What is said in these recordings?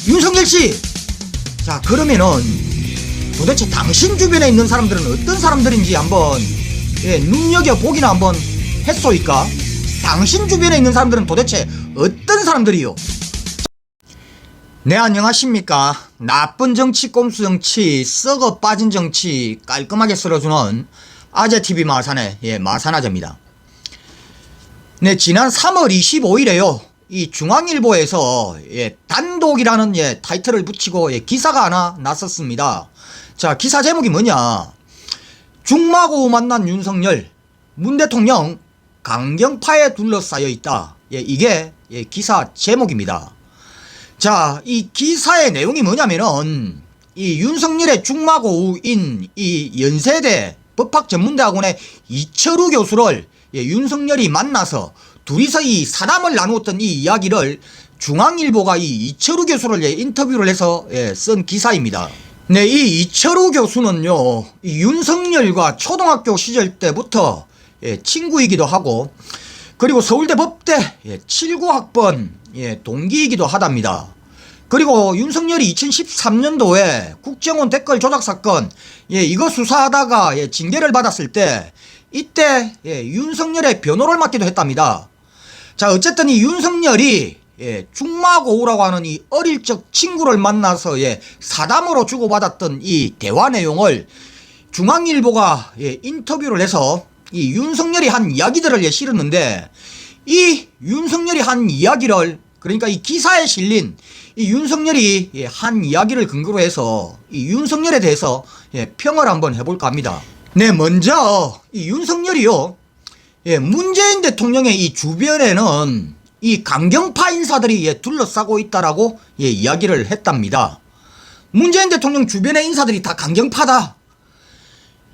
윤석열 씨! 자, 그러면은 도대체 당신 주변에 있는 사람들은 어떤 사람들인지 한번 눈여겨보기나 한번 했소이까? 당신 주변에 있는 사람들은 도대체 어떤 사람들이요? 네, 안녕하십니까. 나쁜 정치, 꼼수 정치, 썩어 빠진 정치 깔끔하게 쓸어주는 아재TV 마산의 마산아재입니다. 네, 지난 3월 25일에요 이 중앙일보에서 단독이라는 타이틀을 붙이고 기사가 하나 났었습니다. 자, 기사 제목이 뭐냐, 중마고 만난 윤석열, 문 대통령 강경파에 둘러싸여 있다. 이게 기사 제목입니다. 자, 이 기사의 내용이 뭐냐면은 이 윤석열의 중마고우인 이 연세대 법학전문대학원의 이철우 교수를 윤석열이 만나서 둘이서 이 사담을 나누었던 이 이야기를 중앙일보가 이 이철우 교수를 인터뷰를 해서 쓴 기사입니다. 네, 이 이철우 교수는요, 이 윤석열과 초등학교 시절 때부터 친구이기도 하고, 그리고 서울대 법대 79학번 동기이기도 하답니다. 그리고 윤석열이 2013년도에 국정원 댓글 조작 사건 이거 수사하다가 징계를 받았을 때 이때 윤석열의 변호를 맡기도 했답니다. 자, 어쨌든 이 윤석열이 중마고우라고 하는 이 어릴 적 친구를 만나서 사담으로 주고받았던 이 대화 내용을 중앙일보가 인터뷰를 해서 이 윤석열이 한 이야기들을 실었는데, 이 윤석열이 한 이야기를, 그러니까 이 기사에 실린 이 윤석열이 한 이야기를 근거로 해서 이 윤석열에 대해서 평을 한번 해볼까 합니다. 네, 먼저 이 윤석열이요, 문재인 대통령의 이 주변에는 이 강경파 인사들이 둘러싸고 있다라고 이야기를 했답니다. 문재인 대통령 주변의 인사들이 다 강경파다.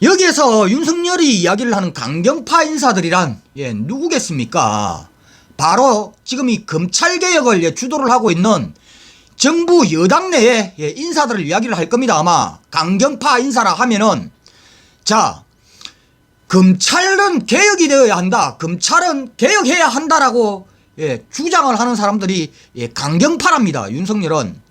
여기에서 윤석열이 이야기를 하는 강경파 인사들이란 누구겠습니까? 바로 지금 이 검찰개혁을 주도를 하고 있는 정부 여당 내의 인사들을 이야기를 할 겁니다. 아마 강경파 인사라 하면은, 자, 검찰은 개혁이 되어야 한다, 검찰은 개혁해야 한다라고 주장을 하는 사람들이 강경파랍니다, 윤석열은.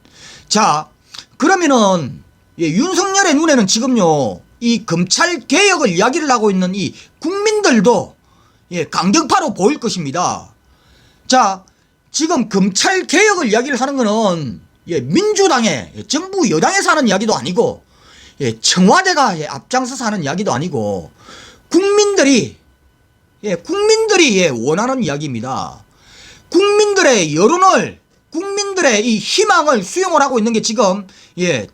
자, 그러면은 윤석열의 눈에는 지금요 이 검찰 개혁을 이야기를 하고 있는 이 국민들도 강경파로 보일 것입니다. 자, 지금 검찰 개혁을 이야기를 하는 거는 민주당의 정부 여당에서 하는 이야기도 아니고 청와대가 앞장서서 하는 이야기도 아니고 국민들이 원하는 이야기입니다. 국민들의 여론을, 국민들의 이 희망을 수용을 하고 있는 게 지금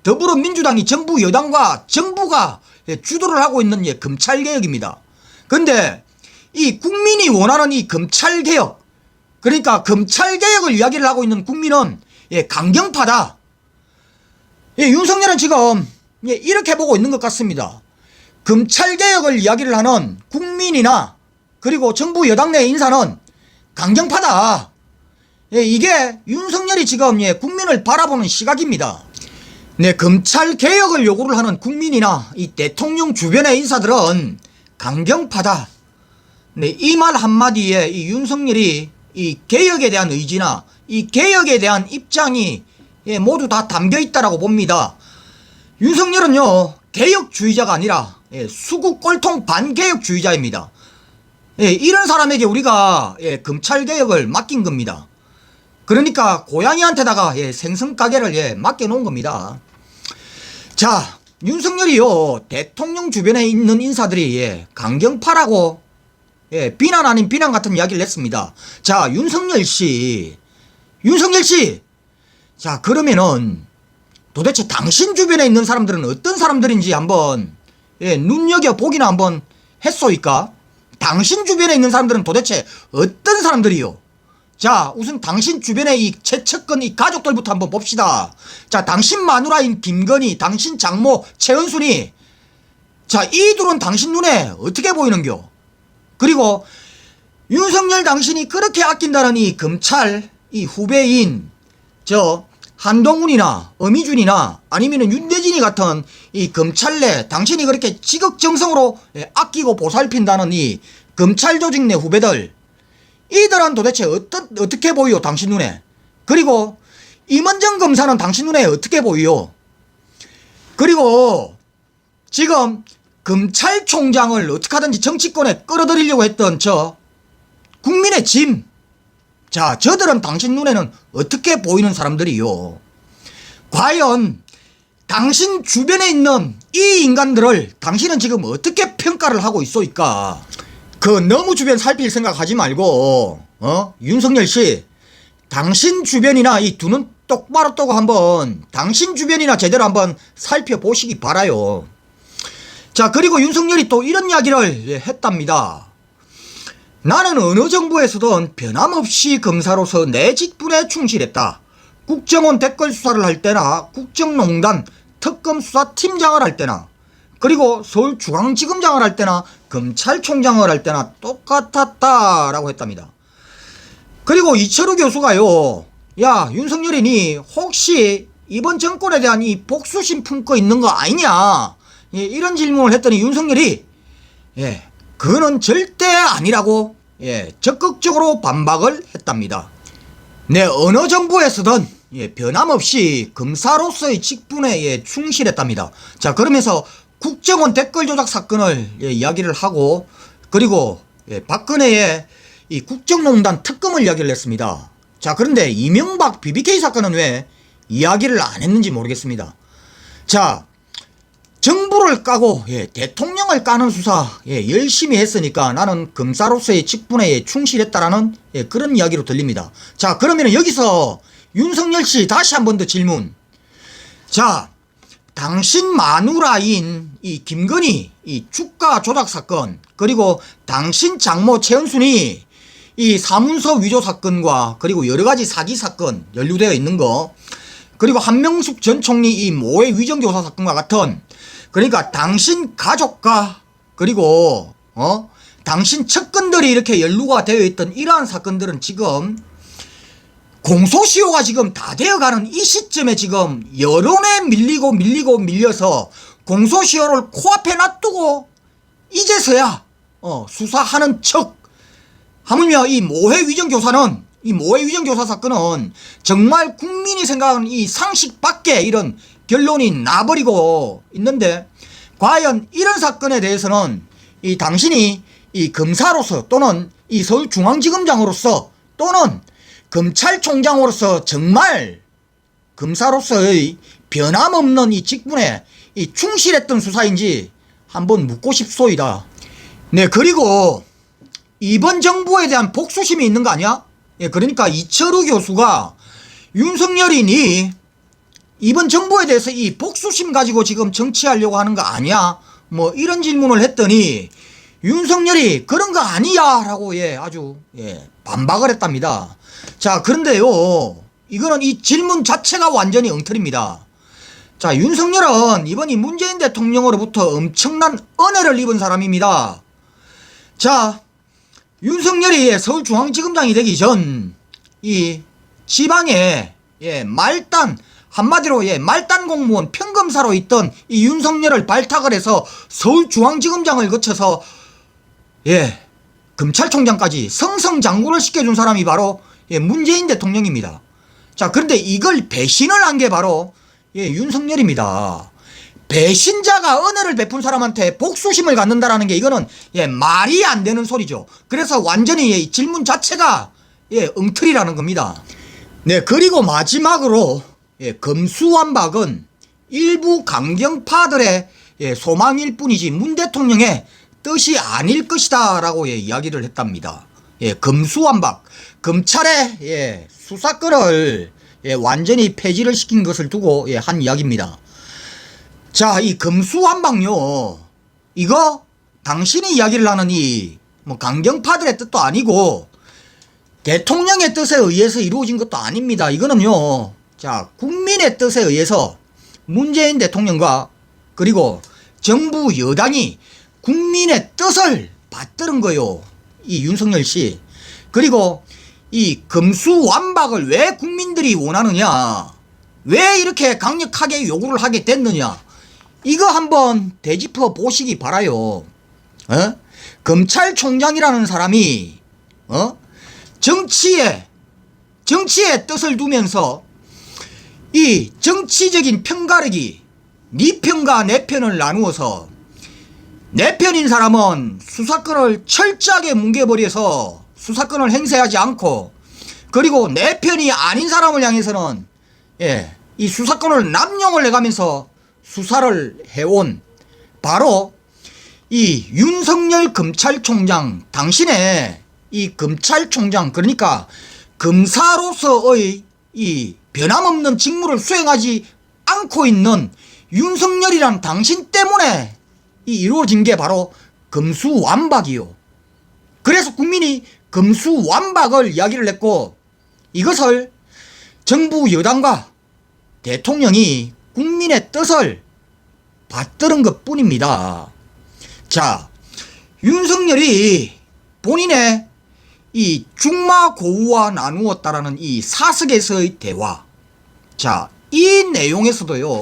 더불어민주당이 정부 여당과 정부가 주도를 하고 있는 검찰개혁입니다. 근데 이 국민이 원하는 이 검찰개혁, 그러니까 검찰개혁을 이야기를 하고 있는 국민은 강경파다. 윤석열은 지금 이렇게 보고 있는 것 같습니다. 검찰개혁을 이야기를 하는 국민이나 그리고 정부 여당 내 인사는 강경파다. 이게 윤석열이 지금 국민을 바라보는 시각입니다. 네, 검찰개혁을 요구를 하는 국민이나 이 대통령 주변의 인사들은 강경파다. 네, 이 말 한마디에 이 윤석열이 이 개혁에 대한 의지나 이 개혁에 대한 입장이 모두 다 담겨 있다라고 봅니다. 윤석열은요 개혁주의자가 아니라 수구 꼴통 반개혁주의자입니다. 이런 사람에게 우리가 검찰개혁을 맡긴 겁니다. 그러니까 고양이한테다가 생선가게를 맡겨놓은 겁니다. 자, 윤석열이요 대통령 주변에 있는 인사들이 강경파라고 비난 아닌 비난 같은 이야기를 했습니다. 자, 윤석열 씨, 자, 그러면은 도대체 당신 주변에 있는 사람들은 어떤 사람들인지 한번 눈여겨보기나 한번 했소이까? 당신 주변에 있는 사람들은 도대체 어떤 사람들이요? 자, 우선 당신 주변의 이 최측근 이 가족들부터 한번 봅시다. 자, 당신 마누라인 김건희, 당신 장모 최은순이, 자, 이 둘은 당신 눈에 어떻게 보이는겨? 그리고 윤석열 당신이 그렇게 아낀다는 이 검찰 이 후배인 저 한동훈이나 어미준이나 아니면 윤대진이 같은 이 검찰 내 당신이 그렇게 지극정성으로 아끼고 보살핀다는 이 검찰 조직 내 후배들, 이들은 도대체 어떻게 보여 당신 눈에? 그리고 임원정 검사는 당신 눈에 어떻게 보이요? 그리고 지금 검찰총장을 어떻게 하든지 정치권에 끌어들이려고 했던 저 국민의 짐, 자, 저들은 당신 눈에는 어떻게 보이는 사람들이요? 과연 당신 주변에 있는 이 인간들을 당신은 지금 어떻게 평가를 하고 있소이까? 너무 주변 살필 생각하지 말고 윤석열 씨, 당신 주변이나 이 두 눈 똑바로 뜨고 한번 당신 주변이나 제대로 한번 살펴보시기 바라요. 자, 그리고 윤석열이 또 이런 이야기를 했답니다. 나는 어느 정부에서든 변함없이 검사로서 내 직분에 충실했다. 국정원 댓글 수사를 할 때나 국정농단 특검수사팀장을 할 때나 그리고 서울중앙지검장을 할 때나 검찰총장을 할 때나 똑같았다라고 했답니다. 그리고 이철우 교수가요, 야, 윤석열이니 혹시 이번 정권에 대한 이 복수심 품고 있는 거 아니냐, 이런 질문을 했더니 윤석열이 그거는 절대 아니라고 적극적으로 반박을 했답니다. 네, 어느 정부에서든 변함없이 검사로서의 직분에 충실했답니다. 자, 그러면서 국정원 댓글 조작 사건을 이야기를 하고, 그리고 박근혜의 이 국정농단 특검을 이야기를 했습니다. 자, 그런데 이명박 BBK 사건은 왜 이야기를 안 했는지 모르겠습니다. 자, 정부를 까고 대통령을 까는 수사 열심히 했으니까 나는 검사로서의 직분에 충실했다라는 그런 이야기로 들립니다. 자, 그러면 여기서 윤석열 씨 다시 한 번 더 질문. 자, 당신 마누라인 이 김건희 이 주가 조작 사건, 그리고 당신 장모 최은순이 이 사문서 위조 사건과 그리고 여러 가지 사기 사건 연루되어 있는 거, 그리고 한명숙 전 총리 이 모해 위정교사 사건과 같은, 그러니까 당신 가족과 그리고 당신 측근들이 이렇게 연루가 되어 있던 이러한 사건들은 지금 공소시효가 지금 다 되어가는 이 시점에 지금 여론에 밀려서 공소시효를 코앞에 놔두고 이제서야 수사하는 척, 하물며 이 모해 위정교사는, 이 모해 위정교사 사건은 정말 국민이 생각하는 이 상식 밖에 이런 결론이 나버리고 있는데, 과연 이런 사건에 대해서는 이 당신이 이 검사로서 또는 이 서울중앙지검장으로서 또는 검찰총장으로서 정말 검사로서의 변함없는 이 직분에 이 충실했던 수사인지 한번 묻고 싶소이다. 네, 그리고 이번 정부에 대한 복수심이 있는 거 아니야? 그러니까 이철우 교수가 윤석열이니 이번 정부에 대해서 이 복수심 가지고 지금 정치하려고 하는 거 아니야? 뭐 이런 질문을 했더니 윤석열이 그런 거 아니야 라고 아주 반박을 했답니다. 자, 그런데요, 이거는 이 질문 자체가 완전히 엉터리입니다. 자, 윤석열은 이번 이 문재인 대통령으로부터 엄청난 은혜를 입은 사람입니다. 자, 윤석열이 서울중앙지검장이 되기 전 이 지방에 말단, 한마디로 말단 공무원 평검사로 있던 이 윤석열을 발탁을 해서 서울중앙지검장을 거쳐서 검찰총장까지 성성장구를 시켜준 사람이 바로 문재인 대통령입니다. 자, 그런데 이걸 배신을 한 게 바로 윤석열입니다. 배신자가 은혜를 베푼 사람한테 복수심을 갖는다라는 게 이거는 말이 안 되는 소리죠. 그래서 완전히 질문 자체가 엉터리라는 겁니다. 네, 그리고 마지막으로 검수완박은 일부 강경파들의 소망일 뿐이지 문 대통령의 뜻이 아닐 것이다 라고 이야기를 했답니다. 검수완박, 검찰의 수사권을 완전히 폐지를 시킨 것을 두고 한 이야기입니다. 자, 이 검수완박요, 이거 당신이 이야기를 하는 이 뭐 강경파들의 뜻도 아니고 대통령의 뜻에 의해서 이루어진 것도 아닙니다. 이거는요, 자, 국민의 뜻에 의해서 문재인 대통령과 그리고 정부 여당이 국민의 뜻을 받드는 거요, 이 윤석열 씨. 그리고 이 검수완박을 왜 국민들이 원하느냐, 왜 이렇게 강력하게 요구를 하게 됐느냐, 이거 한번 되짚어 보시기 바라요. 검찰총장이라는 사람이 정치에 뜻을 두면서 이 정치적인 편가르기, 네 편과 내 편을 나누어서 내 편인 사람은 수사권을 철저하게 뭉개버려서 수사권을 행사하지 않고, 그리고 내 편이 아닌 사람을 향해서는 이 수사권을 남용을 해가면서 수사를 해온 바로 이 윤석열 검찰총장, 당신의 이 검찰총장, 그러니까 검사로서의 이 변함없는 직무를 수행하지 않고 있는 윤석열이란 당신 때문에 이루어진 게 바로 검수완박이요. 그래서 국민이 검수완박을 이야기를 했고, 이것을 정부 여당과 대통령이 국민의 뜻을 받들은 것 뿐입니다. 자, 윤석열이 본인의 이 중마고우와 나누었다라는 이 사석에서의 대화. 자, 이 내용에서도요.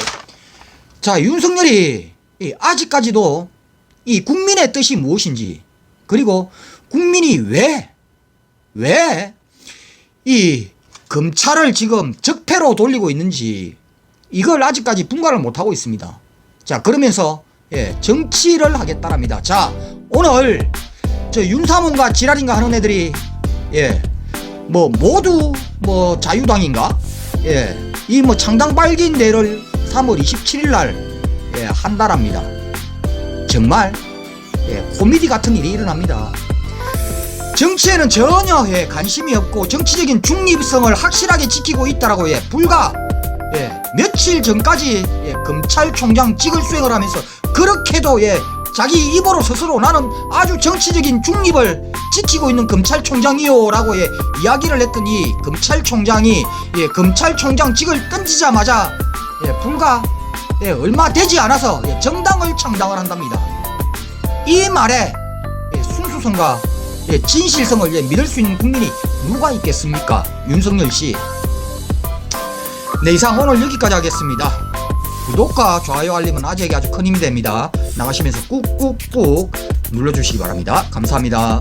자, 윤석열이 아직까지도 이 국민의 뜻이 무엇인지, 그리고 국민이 왜 이 검찰을 지금 적폐로 돌리고 있는지, 이걸 아직까지 분간을 못하고 있습니다. 자, 그러면서 정치를 하겠다랍니다. 자, 오늘 저 윤사몬과 지랄인가 하는 애들이 모두 자유당인가 이 창당 발기인 대를 3월 27일 날 한다랍니다. 정말 코미디 같은 일이 일어납니다. 정치에는 전혀 관심이 없고 정치적인 중립성을 확실하게 지키고 있다라고 불과 며칠 전까지 검찰총장 직을 수행을 하면서 그렇게도 자기 입으로 스스로 나는 아주 정치적인 중립을 지키고 있는 검찰총장이요 라고 이야기를 했던 이 검찰총장이 검찰총장 직을 던지자마자 불과 얼마 되지 않아서 정당을 창당을 한답니다. 이 말에 순수성과 진실성을 믿을 수 있는 국민이 누가 있겠습니까? 윤석열씨. 네, 이상 오늘 여기까지 하겠습니다. 구독과 좋아요 알림은 아재에게 아주 큰 힘이 됩니다. 나가시면서 꾹꾹꾹 눌러주시기 바랍니다. 감사합니다.